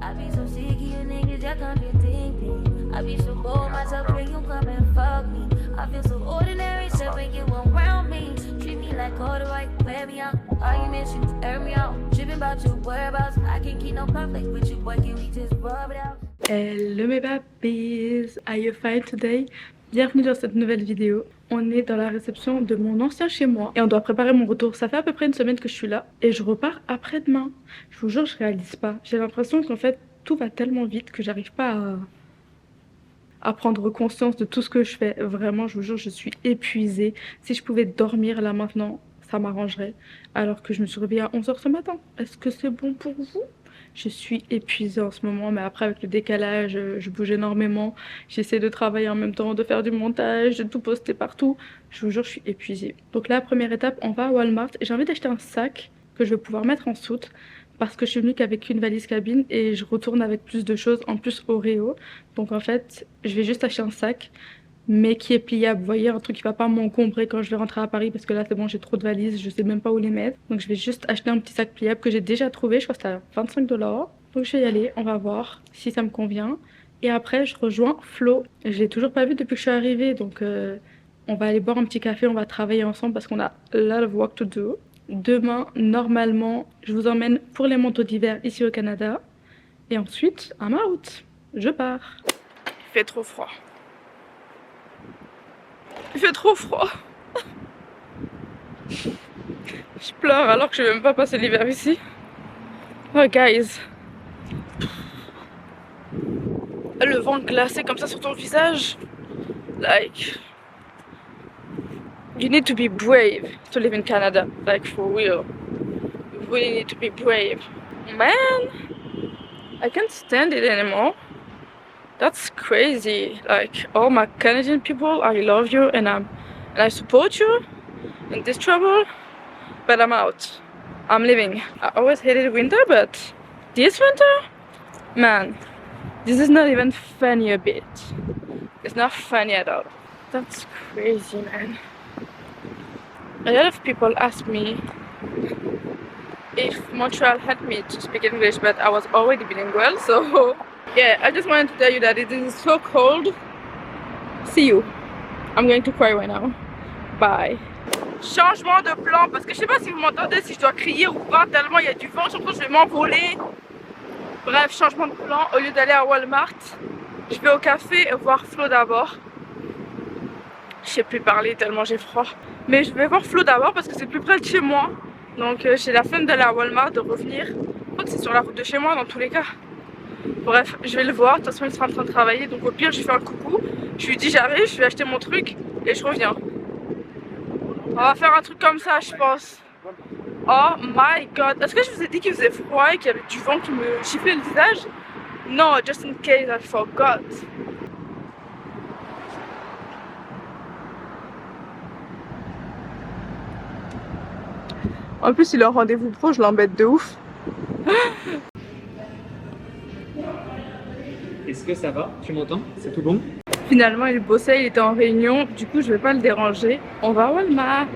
I be so sick of you niggas, y'all contradicting. I be so bold myself when you come and fuck me. I feel so ordinary, except when you around me. Treat me like all the right, wear me out. Arguments, you air me out. Tripping about your whereabouts. I can't keep no conflict with you, boy, can we just rub it out? Hello mes babys, are you fine today? Bienvenue dans cette nouvelle vidéo. On est dans la réception de mon ancien chez moi et on doit préparer mon retour. Ça fait à peu près une semaine que je suis là et je repars après-demain. Je vous jure, je réalise pas. J'ai l'impression qu'en fait tout va tellement vite que j'arrive pas à prendre conscience de tout ce que je fais. Vraiment, je vous jure, je suis épuisée. Si je pouvais dormir là maintenant, ça m'arrangerait. Alors que je me suis réveillée à 11h ce matin. Est-ce que c'est bon pour vous? Je suis épuisée en ce moment, mais après avec le décalage, je bouge énormément. J'essaie de travailler en même temps, de faire du montage, de tout poster partout. Je vous jure, je suis épuisée. Donc là, première étape, on va à Walmart. J'ai envie d'acheter un sac que je vais pouvoir mettre en soute parce que je suis venue qu'avec une valise cabine et je retourne avec plus de choses, en plus Oreo. Donc en fait, je vais juste acheter un sac, mais qui est pliable. Vous voyez, un truc qui va pas m'encombrer quand je vais rentrer à Paris parce que là c'est bon, j'ai trop de valises, je sais même pas où les mettre. Donc je vais juste acheter un petit sac pliable que j'ai déjà trouvé, je crois que c'était à 25 $. Donc je vais y aller, on va voir si ça me convient. Et après je rejoins Flo. Je l'ai toujours pas vu depuis que je suis arrivée, donc on va aller boire un petit café, on va travailler ensemble parce qu'on a a lot of work to do. Demain, normalement, je vous emmène pour les manteaux d'hiver ici au Canada. Et ensuite, I'm out. Je pars. Il fait trop froid. Il fait trop froid. Je pleure alors que je vais même pas passer l'hiver ici. Oh guys. Le vent glacé comme ça sur ton visage. Like. You need to be brave to live in Canada. Like for real. You really need to be brave. Man. I can't stand it anymore. That's crazy. Like all my Canadian people, I love you and I support you in this trouble, but I'm out. I'm leaving. I always hated winter, but this winter, man, this is not even funny a bit. It's not funny at all. That's crazy, man. A lot of people ask me if Montreal helped me to speak English, but I was already bilingual, so yeah, I just wanted to tell you that it is so cold. See you. I'm going to cry right now. Bye. Changement de plan, parce que je sais pas si vous m'entendez, si je dois crier ou pas, tellement il y a du vent, je pense que je vais m'envoler. Bref, changement de plan, au lieu d'aller à Walmart, je vais au café voir Flo d'abord. Je sais plus parler tellement j'ai froid. Mais je vais voir Flo d'abord parce que c'est plus près de chez moi. Donc j'ai la flemme d'aller à Walmart, de revenir. Je crois que c'est sur la route de chez moi dans tous les cas. Bref, je vais le voir, de toute façon il sera en train de travailler. Donc au pire je lui fais un coucou. Je lui dis j'arrive, je vais acheter mon truc et je reviens. On va faire un truc comme ça je pense. Oh my god. Est-ce que je vous ai dit qu'il faisait froid et qu'il y avait du vent qui me giflait le visage? Non, just in case I forgot. En plus, il a un rendez-vous pro, je l'embête de ouf. Est-ce que ça va? Tu m'entends? C'est tout bon? Finalement, il bossait, il était en réunion. Du coup, je vais pas le déranger. On va à Walmart.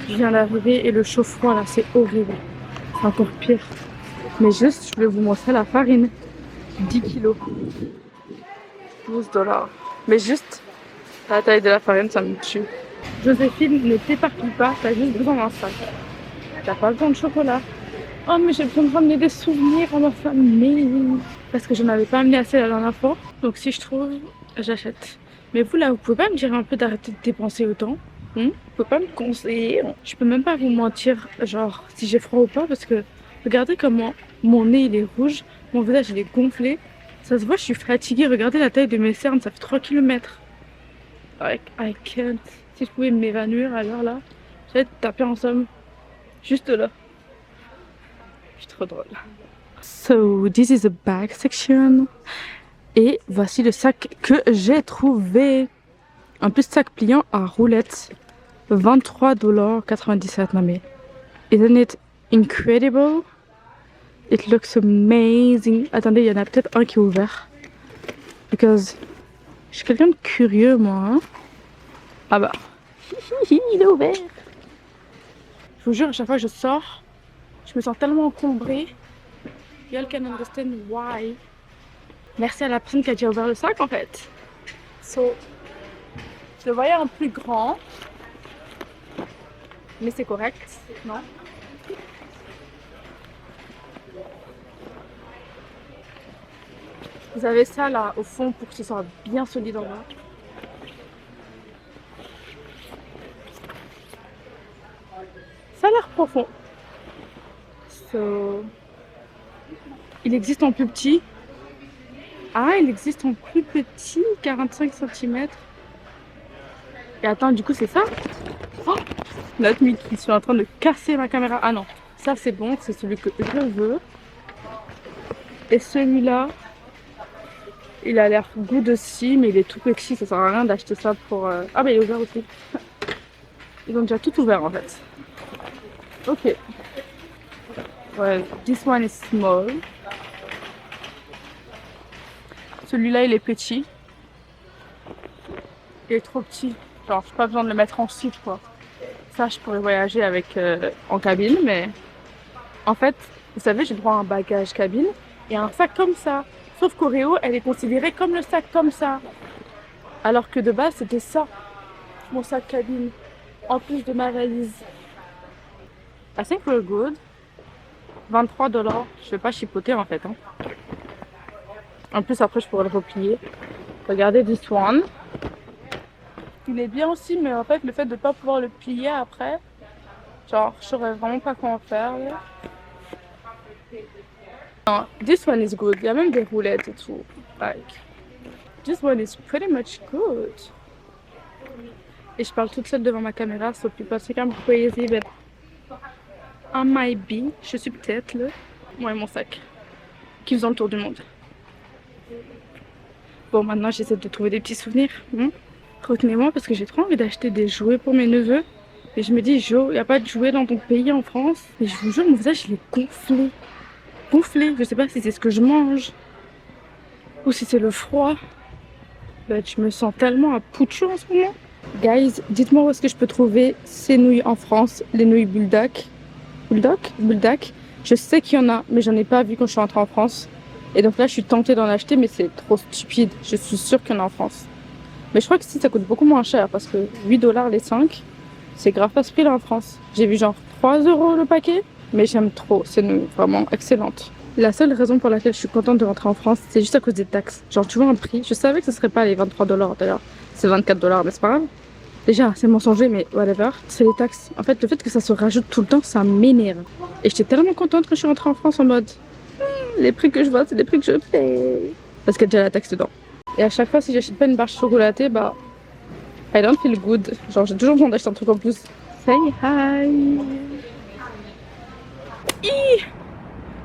Je viens d'arriver et le chaud-froid là, c'est horrible. C'est encore pire. Mais juste, je vais vous montrer la farine. 10 kilos. 12 $. Mais juste, la taille de la farine, ça me tue. Joséphine, ne t'éparpille pas, t'as juste besoin d'un sac. T'as pas besoin de chocolat. Oh mais j'ai besoin de ramener des souvenirs à ma famille. Parce que je n'en avais pas amené assez la dernière fois. Donc si je trouve, j'achète. Mais vous là, vous pouvez pas me dire un peu d'arrêter de dépenser autant? Vous pouvez pas me conseiller? Je peux même pas vous mentir, genre si j'ai froid ou pas. Parce que regardez comment mon nez il est rouge. Mon visage il est gonflé. Ça se voit, je suis fatiguée. Regardez la taille de mes cernes, ça fait 3 km. Like, I can't. Si je pouvais m'évanouir alors là, j'allais taper en somme. Juste là. Je suis trop drôle. So, this is the bag section. Et voici le sac que j'ai trouvé. Un petit sac pliant à roulettes. 23,97 $. Non mais, isn't it incredible? It looks amazing. Attendez, il y en a peut-être un qui est ouvert. Because je suis quelqu'un de curieux moi. Hein? Ah bah, il est ouvert. Je vous jure, à chaque fois que je sors, Je me sens tellement encombrée. Y'all can understand why. Merci à la personne qui a déjà ouvert le sac en fait. So, je le voyais un plus grand. Mais c'est correct, non? Vous avez ça là au fond pour que ce soit bien solide en bas. Ça a l'air profond. So, il existe en plus petit. Ah, il existe en plus petit, 45 cm. Et attends, du coup, c'est ça? Oh, notre Mickey, ils sont en train de casser ma caméra. Ah non, ça c'est bon, c'est celui que je veux. Et celui-là, il a l'air good aussi, mais il est tout petit, ça sert à rien d'acheter ça pour... Ah bah il est ouvert aussi. Ils ont déjà tout ouvert en fait. Ok. Ouais, this one is small. Celui-là, il est petit. Il est trop petit. Genre, j'ai pas besoin de le mettre en soute, quoi. Ça, je pourrais voyager avec en cabine, mais en fait, vous savez, j'ai droit à un bagage cabine et un sac comme ça. Sauf qu'Oreo, elle est considérée comme le sac comme ça. Alors que de base, c'était ça, mon sac cabine, en plus de ma valise. I think we're good. 23 $. Je vais pas chipoter en fait. Hein. En plus, après, je pourrais le replier. Regardez this one. Il est bien aussi, mais en fait, le fait de ne pas pouvoir le plier après, genre, je saurais vraiment pas quoi en faire. Là. Non, this one is good. Il y a même des roulettes et tout. Like, this one is pretty much good. Et je parle toute seule devant ma caméra, so people think I'm crazy, but I might be. Je suis peut-être là. Moi et mon sac, qui faisant le tour du monde. Bon, maintenant, j'essaie de trouver des petits souvenirs. Retenez-moi parce que j'ai trop envie d'acheter des jouets pour mes neveux. Et je me dis, Jo, il n'y a pas de jouets dans ton pays en France. Et je vous jure, mon visage, il est gonflé. Gonflé. Je sais pas si c'est ce que je mange ou si c'est le froid. Ben, je me sens tellement à Pouchou en ce moment. Guys, dites-moi où est-ce que je peux trouver ces nouilles en France, les nouilles Buldak. Buldak. Je sais qu'il y en a, mais j'en ai pas vu quand je suis rentrée en France. Et donc là, je suis tentée d'en acheter, mais c'est trop stupide. Je suis sûre qu'il y en a en France. Mais je crois que si ça coûte beaucoup moins cher parce que 8 $ les 5, c'est grave pas ce prix là en France. J'ai vu genre 3 € le paquet, mais j'aime trop, c'est vraiment excellente. La seule raison pour laquelle je suis contente de rentrer en France, c'est juste à cause des taxes. Genre tu vois un prix, je savais que ce serait pas les 23 $ d'ailleurs, c'est 24 $, mais c'est pas grave. Déjà, c'est mensonger, mais whatever, c'est les taxes. En fait, le fait que ça se rajoute tout le temps, ça m'énerve. Et j'étais tellement contente quand je suis rentrée en France en mode, les prix que je vois, c'est les prix que je paye. Parce qu'il y a déjà la taxe dedans. Et à chaque fois, si j'achète pas une barre chocolatée, bah, I don't feel good. Genre, j'ai toujours besoin d'acheter un truc en plus. Say hi!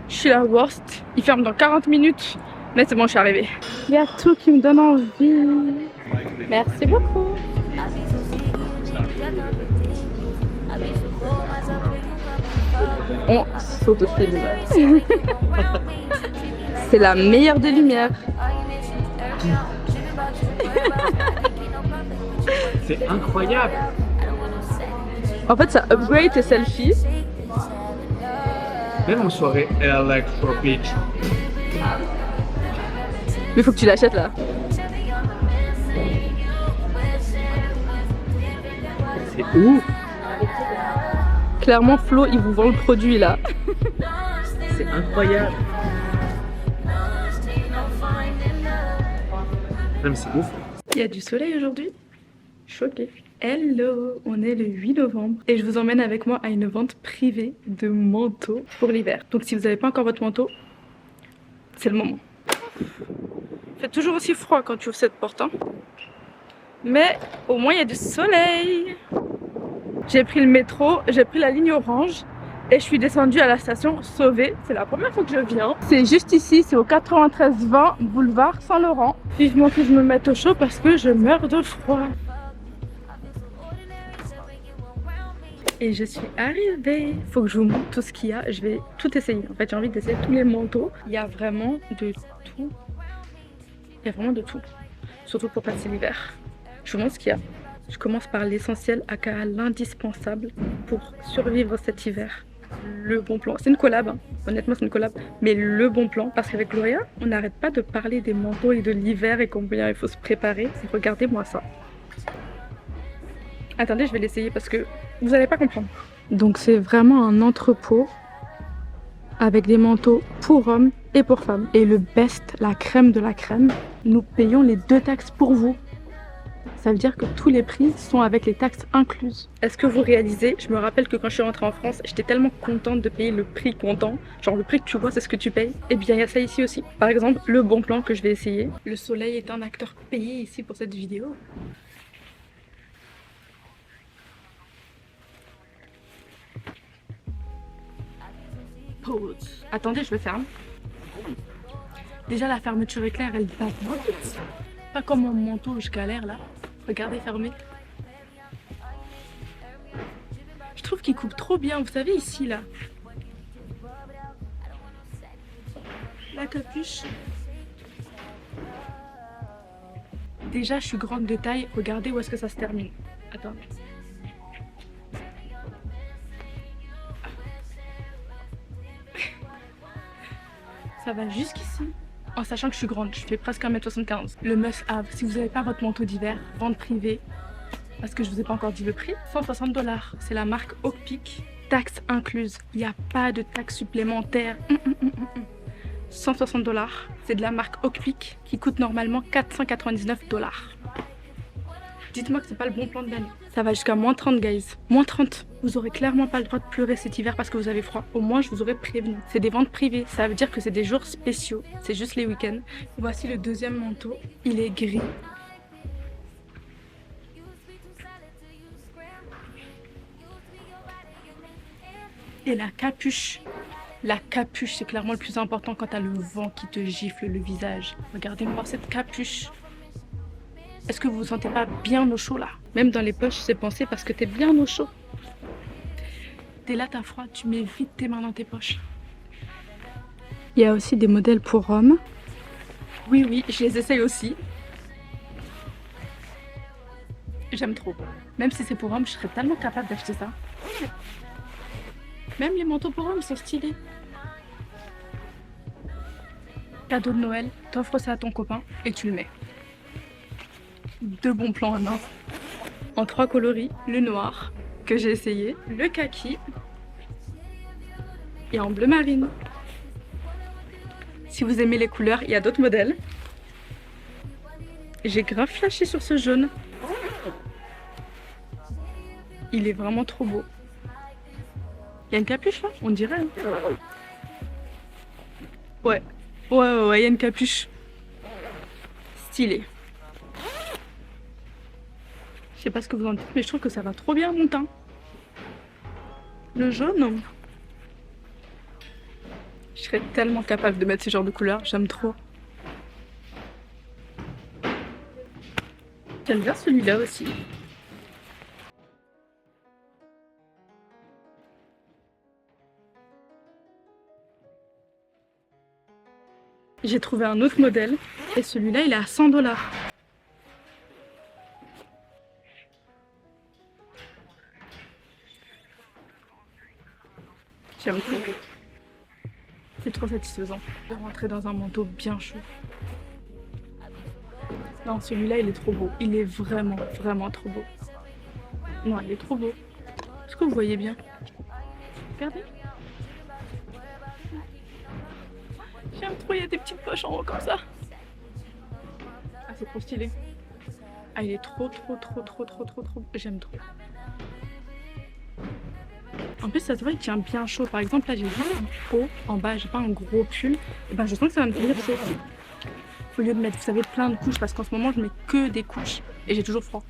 Je suis la worst. Il ferme dans 40 minutes. Mais c'est bon, je suis arrivée. Il y a tout qui me donne envie. Merci beaucoup. On s'autofilme. C'est la meilleure des lumières. C'est incroyable. En fait, ça upgrade tes selfies. Même en soirée, elle a like for beach. Mais faut que tu l'achètes là. C'est ouf. Clairement, Flo, il vous vend le produit là. C'est incroyable. Même c'est ouf. Il y a du soleil aujourd'hui. Choquée. Hello, on est le 8 novembre et je vous emmène avec moi à une vente privée de manteaux pour l'hiver. Donc si vous n'avez pas encore votre manteau, c'est le moment. Il fait toujours aussi froid quand tu ouvres cette porte. Hein. Mais au moins il y a du soleil. J'ai pris le métro, j'ai pris la ligne orange et je suis descendue à la station Sauvé. C'est la première fois que je viens. C'est juste ici, c'est au 93-20 boulevard Saint-Laurent. Vivement que je me mette au chaud parce que je meurs de froid. Et je suis arrivée. Faut que je vous montre tout ce qu'il y a. Je vais tout essayer. En fait, j'ai envie d'essayer tous les manteaux. Il y a vraiment de tout. Il y a vraiment de tout. Surtout pour passer l'hiver. Je vous montre ce qu'il y a. Je commence par l'essentiel, aka l'indispensable pour survivre cet hiver. le bon plan. C'est une collab, hein. Honnêtement c'est une collab, mais le bon plan. Parce qu'avec Gloria, on n'arrête pas de parler des manteaux et de l'hiver et combien il faut se préparer. Regardez-moi ça. Attendez, je vais l'essayer parce que vous n'allez pas comprendre. Donc c'est vraiment un entrepôt avec des manteaux pour hommes et pour femmes. Et le best, la crème de la crème, nous payons les 2 taxes pour vous. Ça veut dire que tous les prix sont avec les taxes incluses. Est-ce que vous réalisez? Je me rappelle que quand je suis rentrée en France, j'étais tellement contente de payer le prix comptant. Genre le prix que tu vois, c'est ce que tu payes. Et bien il y a ça ici aussi. Par exemple, le bon plan que je vais essayer. Le soleil est un acteur payé ici pour cette vidéo. Pause. Attendez, je le ferme. Déjà la fermeture éclair, elle va vite. Pas comme mon manteau, je galère là. Regardez, fermé. Je trouve qu'il coupe trop bien, vous savez, ici, là. La capuche. Déjà, je suis grande de taille. Regardez où est-ce que ça se termine. Attends. Ça va jusqu'ici. En sachant que je suis grande, je fais presque 1m75. Le must-have, si vous n'avez pas votre manteau d'hiver, vente privée, parce que je vous ai pas encore dit le prix, 160 $. C'est la marque Oakpeak, taxe incluse. Il n'y a pas de taxe supplémentaire. 160 $. C'est de la marque Oakpeak qui coûte normalement 499 $. Dites-moi que c'est pas le bon plan de l'année. Ça va jusqu'à moins 30, guys. Moins 30. Vous aurez clairement pas le droit de pleurer cet hiver parce que vous avez froid. Au moins, je vous aurais prévenu. C'est des ventes privées. Ça veut dire que c'est des jours spéciaux. C'est juste les week-ends. Voici le deuxième manteau. Il est gris. Et la capuche. La capuche, c'est clairement le plus important quand t'as le vent qui te gifle le visage. Regardez-moi cette capuche. Est-ce que vous vous sentez pas bien au chaud là? Même dans les poches, c'est pensé parce que t'es bien au chaud. T'es là, t'as froid, tu mets vite tes mains dans tes poches. Il y a aussi des modèles pour hommes. Oui, oui, je les essaye aussi. J'aime trop. Même si c'est pour hommes, je serais tellement capable d'acheter ça. Même les manteaux pour hommes sont stylés. Cadeau de Noël, t'offres ça à ton copain et tu le mets. 2 bons plans en un. En 3 coloris, le noir que j'ai essayé, le kaki et en bleu marine. Si vous aimez les couleurs, il y a d'autres modèles. J'ai grave flashé sur ce jaune. Il est vraiment trop beau. Il y a une capuche là, on dirait. Hein. Ouais, il y a une capuche. Stylé. Je sais pas ce que vous en dites, mais je trouve que ça va trop bien mon teint. Le jaune. Je serais tellement capable de mettre ce genre de couleur, j'aime trop. J'aime bien celui-là aussi. J'ai trouvé un autre modèle et celui-là il est à 100 $. J'aime trop. C'est trop satisfaisant de rentrer dans un manteau bien chaud. Non, celui-là, il est trop beau. Il est vraiment, vraiment trop beau. Non, il est trop beau. Est-ce que vous voyez bien? Regardez. J'aime trop, il y a des petites poches en haut comme ça. Ah, c'est trop stylé. Ah, il est trop. J'aime trop. En plus, ça se voit, il tient bien chaud. Par exemple, là, j'ai juste un haut en bas, j'ai pas un gros pull. Et ben, je sens que ça va me tenir chaud. Au lieu de mettre, vous savez, plein de couches, parce qu'en ce moment, je mets que des couches. Et j'ai toujours froid.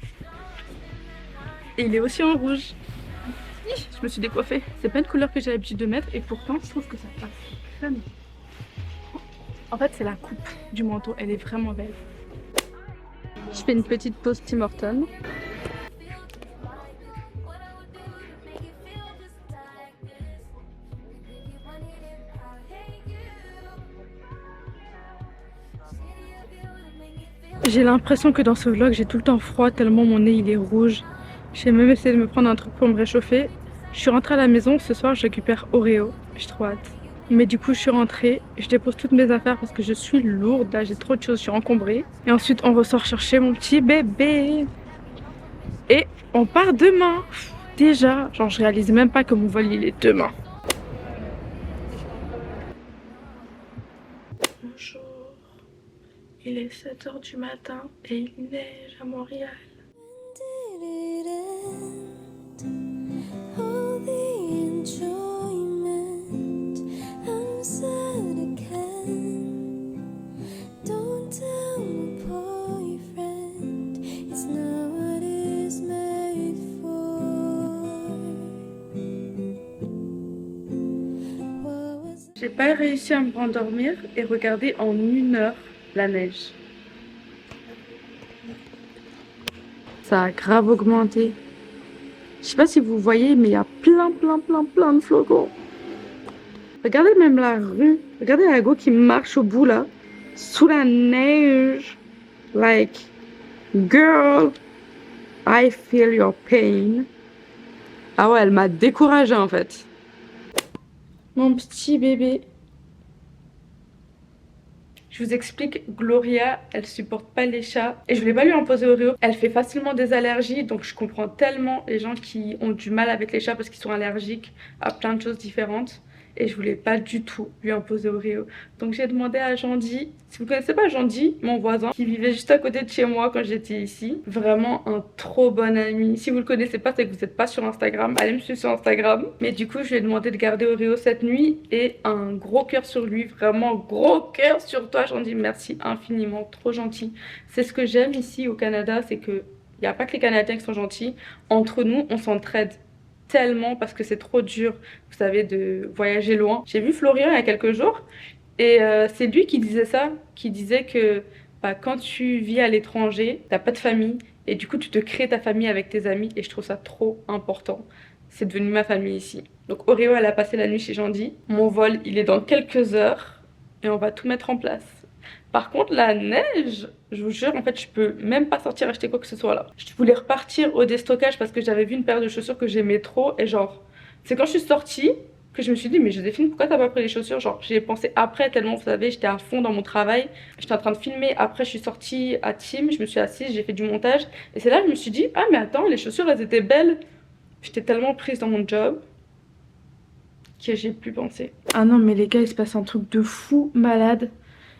Et il est aussi en rouge. Je me suis décoiffée. C'est pas une couleur que j'ai l'habitude de mettre. Et pourtant, je trouve que ça passe crème. En fait, c'est la coupe du manteau. Elle est vraiment belle. Je fais une petite pause Tim Hortons. J'ai l'impression que dans ce vlog j'ai tout le temps froid tellement mon nez il est rouge. J'ai même essayé de me prendre un truc pour me réchauffer. Je suis rentrée à la maison, ce soir je récupère Oreo, j'ai trop hâte. Mais du coup je suis rentrée, je dépose toutes mes affaires parce que je suis lourde, là j'ai trop de choses, je suis encombrée. Et ensuite on ressort chercher mon petit bébé. Et on part demain. Déjà, genre je réalise même pas que mon vol il est demain. Bonjour, il est 7h du matin et il neige à Montréal. J'ai pas réussi à me rendormir et regarder en 1 heure la neige. Ça a grave augmenté. Je sais pas si vous voyez, mais il y a plein de flocons. Regardez même la rue. Regardez la go qui marche au bout là. Sous la neige. Like, girl, I feel your pain. Ah ouais, elle m'a découragée en fait. Mon petit bébé. Je vous explique, Gloria, elle supporte pas les chats et je voulais pas lui imposer Oreo. Elle fait facilement des allergies, donc je comprends tellement les gens qui ont du mal avec les chats parce qu'ils sont allergiques à plein de choses différentes. Et je voulais pas du tout lui imposer Oreo. Donc j'ai demandé à Jandy, si vous connaissez pas Jandy, mon voisin, qui vivait juste à côté de chez moi quand j'étais ici. Vraiment un trop bon ami. Si vous le connaissez pas, c'est que vous n'êtes pas sur Instagram. Allez me suivre sur Instagram. Mais du coup, je lui ai demandé de garder Oreo cette nuit et un gros cœur sur lui. Vraiment gros cœur sur toi, Jandy. Merci infiniment, trop gentil. C'est ce que j'aime ici au Canada, c'est que il n'y a pas que les Canadiens qui sont gentils. Entre nous, on s'entraide tellement parce que c'est trop dur, vous savez, de voyager loin. J'ai vu Florian il y a quelques jours et c'est lui qui disait ça, qui disait que bah, quand tu vis à l'étranger, t'as pas de famille et du coup tu te crées ta famille avec tes amis et je trouve ça trop important. C'est devenu ma famille ici. Donc Oreo, elle a passé la nuit chez Jandy. Mon vol, il est dans quelques heures et on va tout mettre en place. Par contre, la neige, je vous jure, en fait, je peux même pas sortir acheter quoi que ce soit là. Je voulais repartir au déstockage parce que j'avais vu une paire de chaussures que j'aimais trop. Et genre, c'est quand je suis sortie que je me suis dit, mais Joséphine, pourquoi t'as pas pris les chaussures? Genre, j'y ai pensé après tellement, vous savez, j'étais à fond dans mon travail. J'étais en train de filmer. Après, je suis sortie à Team, je me suis assise, j'ai fait du montage. Et c'est là que je me suis dit, ah, mais attends, les chaussures, elles étaient belles. J'étais tellement prise dans mon job que j'ai plus pensé. Ah non, mais les gars, il se passe un truc de fou malade.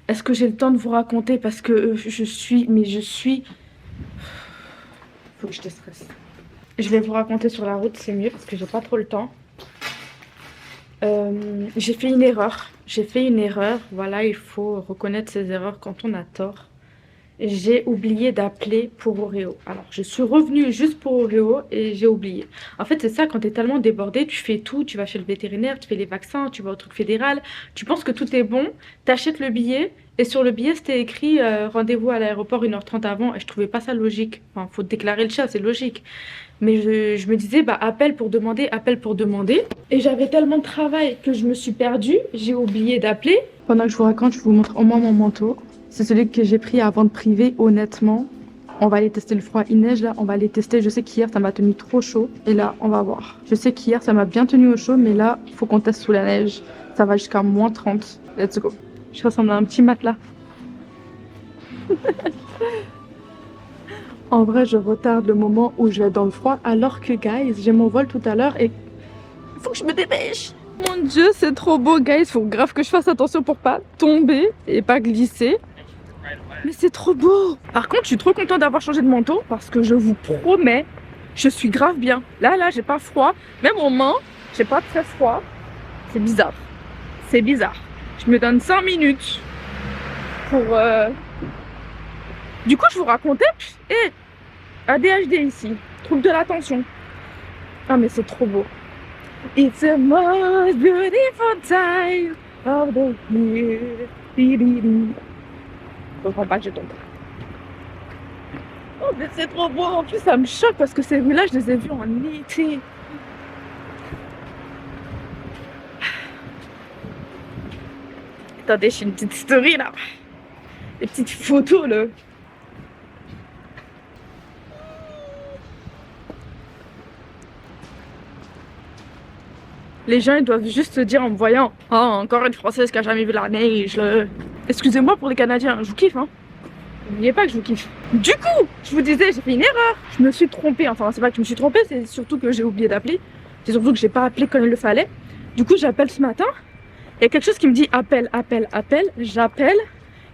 Est-ce que j'ai le temps de vous raconter parce que je suis... Faut que je déstresse. Je vais vous raconter sur la route, c'est mieux parce que j'ai pas trop le temps. J'ai fait une erreur. Voilà, il faut reconnaître ses erreurs quand on a tort. J'ai oublié d'appeler pour Oreo. Alors, je suis revenue juste pour Oreo et j'ai oublié. En fait, c'est ça, quand tu es tellement débordé, tu fais tout. Tu vas chez le vétérinaire, tu fais les vaccins, tu vas au truc fédéral. Tu penses que tout est bon, tu achètes le billet et sur le billet, c'était écrit rendez-vous à l'aéroport 1h30 avant et je trouvais pas ça logique. Enfin, faut déclarer le chat, c'est logique. Mais je me disais, bah, appelle pour demander. Et j'avais tellement de travail que je me suis perdue. J'ai oublié d'appeler. Pendant que je vous raconte, je vous montre au moins mon manteau. C'est celui que j'ai pris avant de priver, honnêtement. On va aller tester le froid. Il neige là, on va aller tester. Je sais qu'hier, ça m'a tenu trop chaud. Et là, on va voir. Je sais qu'hier, ça m'a bien tenu au chaud. Mais là, il faut qu'on teste sous la neige. Ça va jusqu'à -30. Let's go. Je ressemble à un petit matelas. En vrai, je retarde le moment où je vais être dans le froid. Alors que, guys, j'ai mon vol tout à l'heure et il faut que je me dépêche. Mon Dieu, c'est trop beau, guys. Faut grave que je fasse attention pour pas tomber et pas glisser. Mais c'est trop beau. Par contre, je suis trop contente d'avoir changé de manteau parce que je vous promets, je suis grave bien. Là, j'ai pas froid. Même aux mains, j'ai pas très froid. C'est bizarre. C'est bizarre. Je me donne 5 minutes pour... Du coup, je vous racontais... ADHD ici. Trouble de l'attention. Ah, mais c'est trop beau. It's a most beautiful time of the year. Je comprends pas que je tombe. Oh, mais c'est trop beau. En plus, ça me choque parce que ces rues-là, je les ai vues en été. Attendez, j'ai une petite story là. Des petites photos là. Les gens ils doivent juste se dire en me voyant, oh, encore une Française qui a jamais vu la neige. Excusez-moi pour les Canadiens, je vous kiffe hein. N'oubliez pas que je vous kiffe. Du coup, je vous disais, j'ai fait une erreur. Je me suis trompée, enfin c'est pas que je me suis trompée, c'est surtout que j'ai oublié d'appeler. C'est surtout que j'ai pas appelé quand il le fallait. Du coup j'appelle ce matin. Il y a quelque chose qui me dit appelle. J'appelle.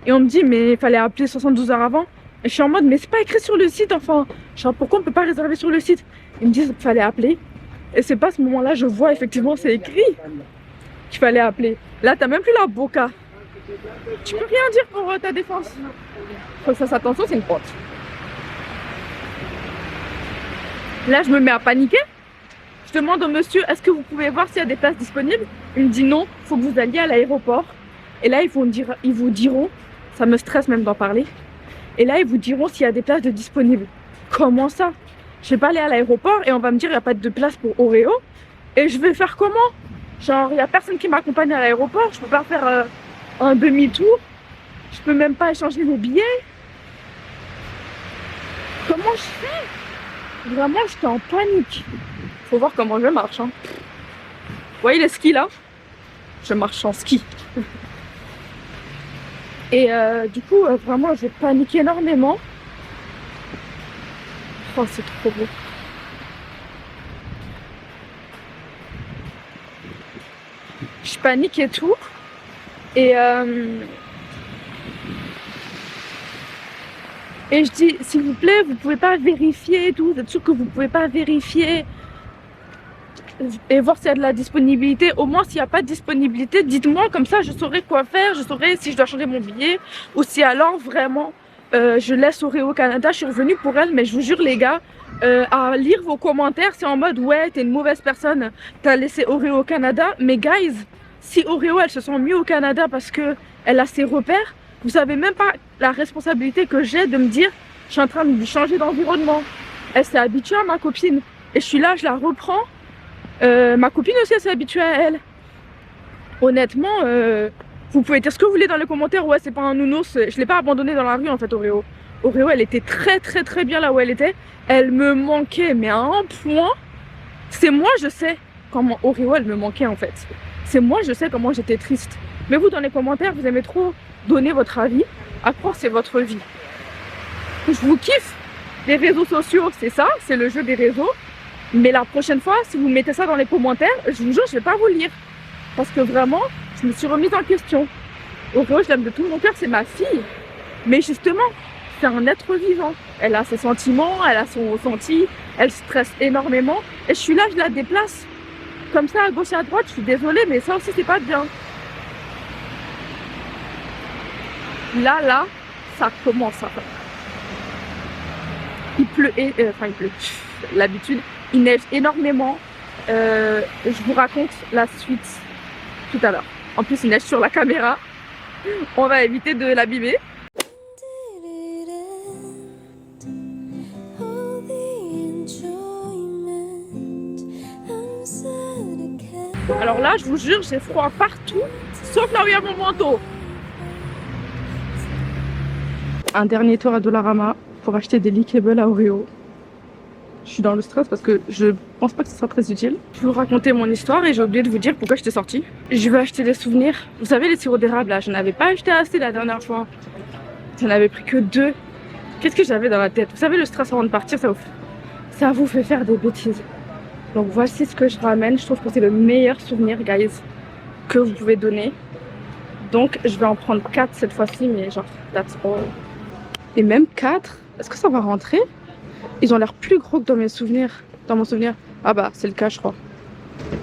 Et on me dit mais il fallait appeler 72 heures avant. Et je suis en mode mais c'est pas écrit sur le site enfin. Genre pourquoi on peut pas réserver sur le site? Ils me disent qu'il fallait appeler. Et c'est pas à ce moment-là je vois effectivement c'est écrit qu'il fallait appeler. Là t'as même plus la boca. Tu peux rien dire pour ta défense. Faut que ça fasse attention, c'est une pote. Là je me mets à paniquer. Je demande au monsieur est-ce que vous pouvez voir s'il y a des places disponibles. Il me dit non, faut que vous alliez à l'aéroport. Et là ils vous diront, ça me stresse même d'en parler. Et là ils vous diront s'il y a des places de disponibles. Comment ça? Je vais pas aller à l'aéroport et on va me dire il n'y a pas de place pour Oreo. Et je vais faire comment? Genre il n'y a personne qui m'accompagne à l'aéroport, je peux pas faire un demi-tour. Je peux même pas échanger mes billets. Comment je fais? Vraiment j'étais en panique. Faut voir comment je marche hein. Vous voyez les skis là? Je marche en ski. Et du coup vraiment j'ai paniqué énormément. Oh c'est trop beau. Je panique et tout. Et je dis s'il vous plaît vous pouvez pas vérifier et tout. Vous êtes sûr que vous pouvez pas vérifier et voir s'il y a de la disponibilité? Au moins s'il n'y a pas de disponibilité dites-moi, comme ça je saurai quoi faire. Je saurai si je dois changer mon billet ou si alors vraiment je laisse Oreo Canada. Je suis revenue pour elle mais je vous jure les gars à lire vos commentaires c'est en mode ouais t'es une mauvaise personne, t'as laissé Oreo Canada. Mais guys, si Oreo elle se sent mieux au Canada parce que elle a ses repères, vous savez même pas la responsabilité que j'ai de me dire je suis en train de changer d'environnement. Elle s'est habituée à ma copine et je suis là, je la reprends. Ma copine aussi elle s'est habituée à elle. Honnêtement vous pouvez dire ce que vous voulez dans les commentaires. Ouais c'est pas un nounours, je l'ai pas abandonné dans la rue en fait Oreo. Oreo elle était très bien là où elle était. Elle me manquait mais à un point. C'est moi je sais comment Oreo elle me manquait en fait. C'est moi je sais comment j'étais triste. Mais vous dans les commentaires vous aimez trop donner votre avis. Après c'est votre vie. Je vous kiffe. Les réseaux sociaux c'est ça, c'est le jeu des réseaux. Mais la prochaine fois si vous mettez ça dans les commentaires, je vous jure je vais pas vous lire. Parce que vraiment je me suis remise en question. Oreo je l'aime de tout mon cœur, c'est ma fille. Mais justement c'est un être vivant. Elle a ses sentiments, elle a son ressenti, elle stresse énormément. Et je suis là, je la déplace. Comme ça, à gauche et à droite, je suis désolée, mais ça aussi, c'est pas bien. Là, ça commence à faire. Il pleut, enfin il pleut, l'habitude, il neige énormément. Je vous raconte la suite tout à l'heure. En plus, il neige sur la caméra. On va éviter de l'abîmer. Alors là, je vous jure, j'ai froid partout, sauf là où il y a mon manteau. Un dernier tour à Dollarama pour acheter des Lickables à Oreo. Je suis dans le stress parce que je pense pas que ce sera très utile. Je vais vous raconter mon histoire et j'ai oublié de vous dire pourquoi j'étais sortie. Je vais acheter des souvenirs. Vous savez les sirops d'érable là, je n'avais pas acheté assez la dernière fois. J'en avais pris que 2. Qu'est-ce que j'avais dans la tête? Vous savez le stress avant de partir, ça vous fait faire des bêtises. Donc voici ce que je ramène. Je trouve que c'est le meilleur souvenir, guys, que vous pouvez donner. Donc je vais en prendre 4 cette fois-ci, mais genre, that's all. Et même 4, est-ce que ça va rentrer? Ils ont l'air plus gros que dans mes souvenirs. Dans mon souvenir. Ah bah, c'est le cas, je crois.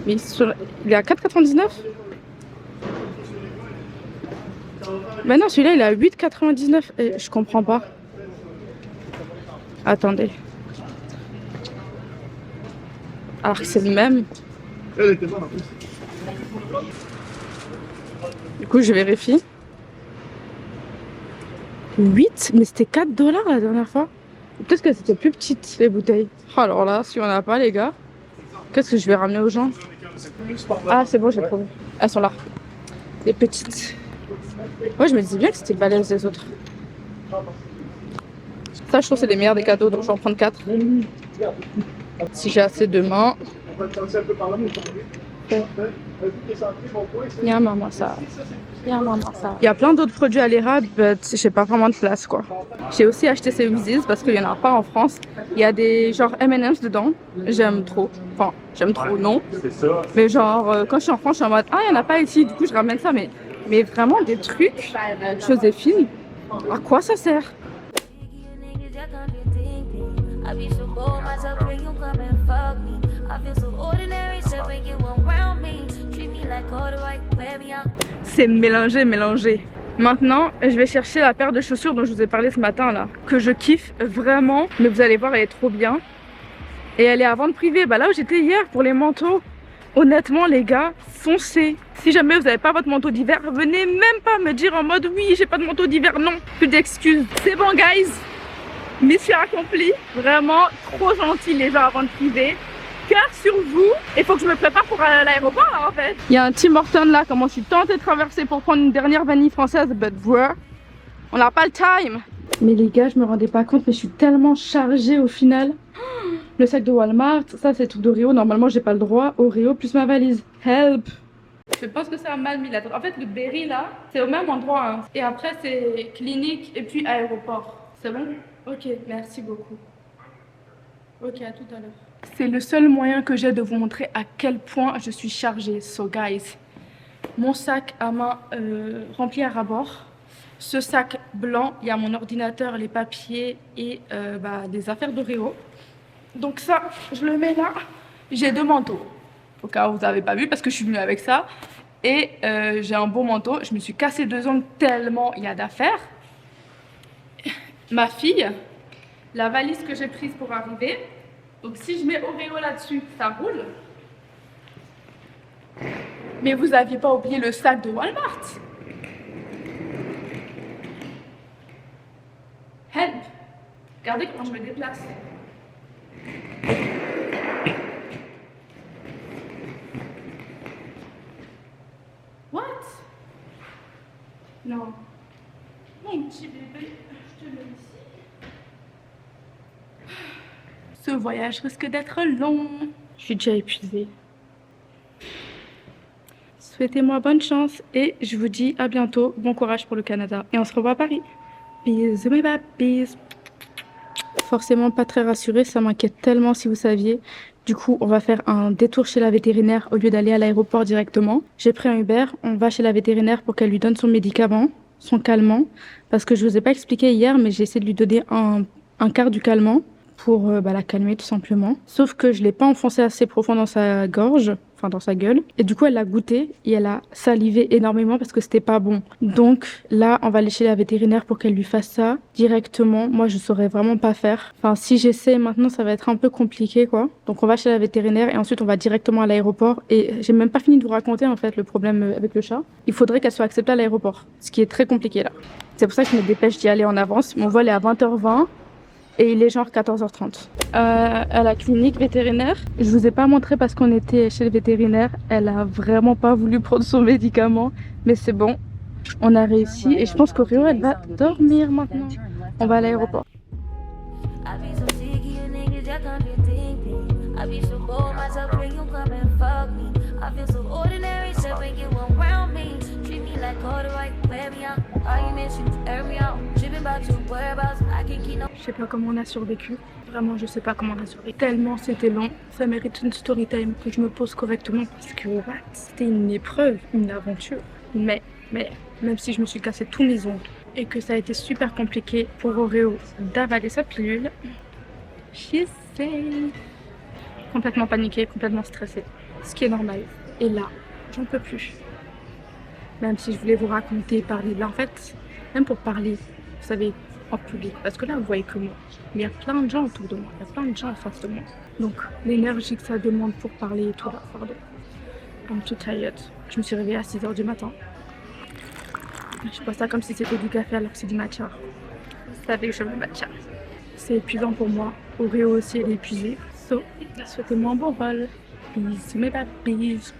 Mais il est à 4,99. Mais non, celui-là, il est à 8,99. Et je comprends pas. Attendez. Alors que c'est le même. Du coup, je vérifie. 8, mais c'était 4 $ la dernière fois. Peut-être que c'était plus petite les bouteilles. Oh, alors là, si on n'a pas les gars, qu'est-ce que je vais ramener aux gens? Ah c'est bon, j'ai trouvé. Elles sont là. Les petites. Ouais, je me disais bien que c'était balèze les autres. Ça je trouve que c'est les meilleurs des cadeaux, donc je vais en prendre 4. Si j'ai assez demain. parfait. Y'a maman ça. Y'a maman ça. Il y a plein d'autres produits à l'érable, mais j'ai pas vraiment de place quoi. J'ai aussi acheté ces Reese's parce qu'il y en a pas en France. Il y a des genre M&M's dedans. J'aime trop. Enfin, j'aime trop, non. Mais genre, quand je suis en France, je suis en mode, ah, il y en a pas ici. Du coup, je ramène ça. Mais vraiment, des trucs, Joséphine, à quoi ça sert? I be so bold myself when you come and fuck me. I feel so ordinary, so when you around me. Treat me like all the right, wear me out. C'est mélangé. Maintenant, je vais chercher la paire de chaussures dont je vous ai parlé ce matin là, que je kiffe vraiment. Mais vous allez voir, elle est trop bien. Et elle est à vente privée. Bah là où j'étais hier pour les manteaux. Honnêtement les gars, foncez. Si jamais vous n'avez pas votre manteau d'hiver, venez même pas me dire en mode oui, j'ai pas de manteau d'hiver. Non, plus d'excuses. C'est bon guys. Mission accomplie, vraiment trop gentil les gens à vente privée. Cœur sur vous. Il faut que je me prépare pour aller à l'aéroport là en fait. Il y a un Tim Hortons là, comment je suis tentée de traverser pour prendre une dernière vanille française, but bro, on n'a pas le time. Mais les gars, je me rendais pas compte, mais je suis tellement chargée au final. Le sac de Walmart, ça c'est tout d'Oreo, normalement j'ai pas le droit. Oreo plus ma valise. Help. Je pense que c'est un mal mis là. En fait le Berry là, c'est au même endroit hein. Et après c'est clinique et puis aéroport. C'est bon? Ok, merci beaucoup. Ok, à tout à l'heure. C'est le seul moyen que j'ai de vous montrer à quel point je suis chargée. So guys, mon sac à main rempli à ras-bord. Ce sac blanc, il y a mon ordinateur, les papiers et des affaires d'Oreo. Donc ça, je le mets là. J'ai 2 manteaux. Au cas où vous n'avez pas vu parce que je suis venue avec ça. Et j'ai un beau manteau. Je me suis cassé 2 ongles tellement il y a d'affaires. Ma fille, la valise que j'ai prise pour arriver. Donc si je mets Oreo là-dessus, ça roule. Mais vous n'aviez pas oublié le sac de Walmart. Help. Regardez comment je me déplace. What? Non. Mon petit bébé, je te mets ici. Ce voyage risque d'être long. Je suis déjà épuisée. Souhaitez-moi bonne chance et je vous dis à bientôt. Bon courage pour le Canada. Et on se revoit à Paris. Bisous mes babys. Forcément pas très rassurée, ça m'inquiète tellement si vous saviez. Du coup, on va faire un détour chez la vétérinaire au lieu d'aller à l'aéroport directement. J'ai pris un Uber, on va chez la vétérinaire pour qu'elle lui donne son médicament, son calmant. Parce que je vous ai pas expliqué hier, mais j'ai essayé de lui donner un quart du calmant pour la calmer tout simplement. Sauf que je l'ai pas enfoncé assez profond dans sa gorge, enfin dans sa gueule. Et du coup, elle l'a goûté et elle a salivé énormément parce que c'était pas bon. Donc là, on va aller chez la vétérinaire pour qu'elle lui fasse ça directement. Moi, je saurais vraiment pas faire. Enfin, si j'essaie maintenant, ça va être un peu compliqué quoi. Donc on va chez la vétérinaire et ensuite on va directement à l'aéroport. Et j'ai même pas fini de vous raconter en fait le problème avec le chat. Il faudrait qu'elle soit acceptée à l'aéroport, ce qui est très compliqué là. C'est pour ça que je me dépêche d'y aller en avance. Mon vol est à 20h20. Et il est genre 14h30. À la clinique vétérinaire, je vous ai pas montré parce qu'on était chez le vétérinaire. Elle a vraiment pas voulu prendre son médicament. Mais c'est bon, on a réussi. Et je pense qu'Oreo, elle va dormir maintenant. On va à l'aéroport. Je sais pas comment on a survécu. Vraiment, je sais pas comment on a survécu. Tellement c'était long. Ça mérite une story time que je me pose correctement parce que c'était une épreuve, une aventure. Mais même si je me suis cassé tous mes ongles et que ça a été super compliqué pour Oreo d'avaler sa pilule, she's safe. Complètement paniquée, complètement stressée. Ce qui est normal. Et là, j'en peux plus. Même si je voulais vous raconter, parler. Là, en fait, même pour parler, vous savez, en public. Parce que là, vous voyez que moi. Mais il y a plein de gens autour de moi. Il y a plein de gens en face de moi. Donc, l'énergie que ça demande pour parler et tout là, pardon. I'm too tired. Je me suis réveillée à 6h du matin. Je bois ça comme si c'était du café alors que c'est du matcha. Vous savez que je veux matcha. C'est épuisant pour moi. Oreo aussi, elle est épuisée. So, souhaitez-moi un bon vol. Bisous mes babys.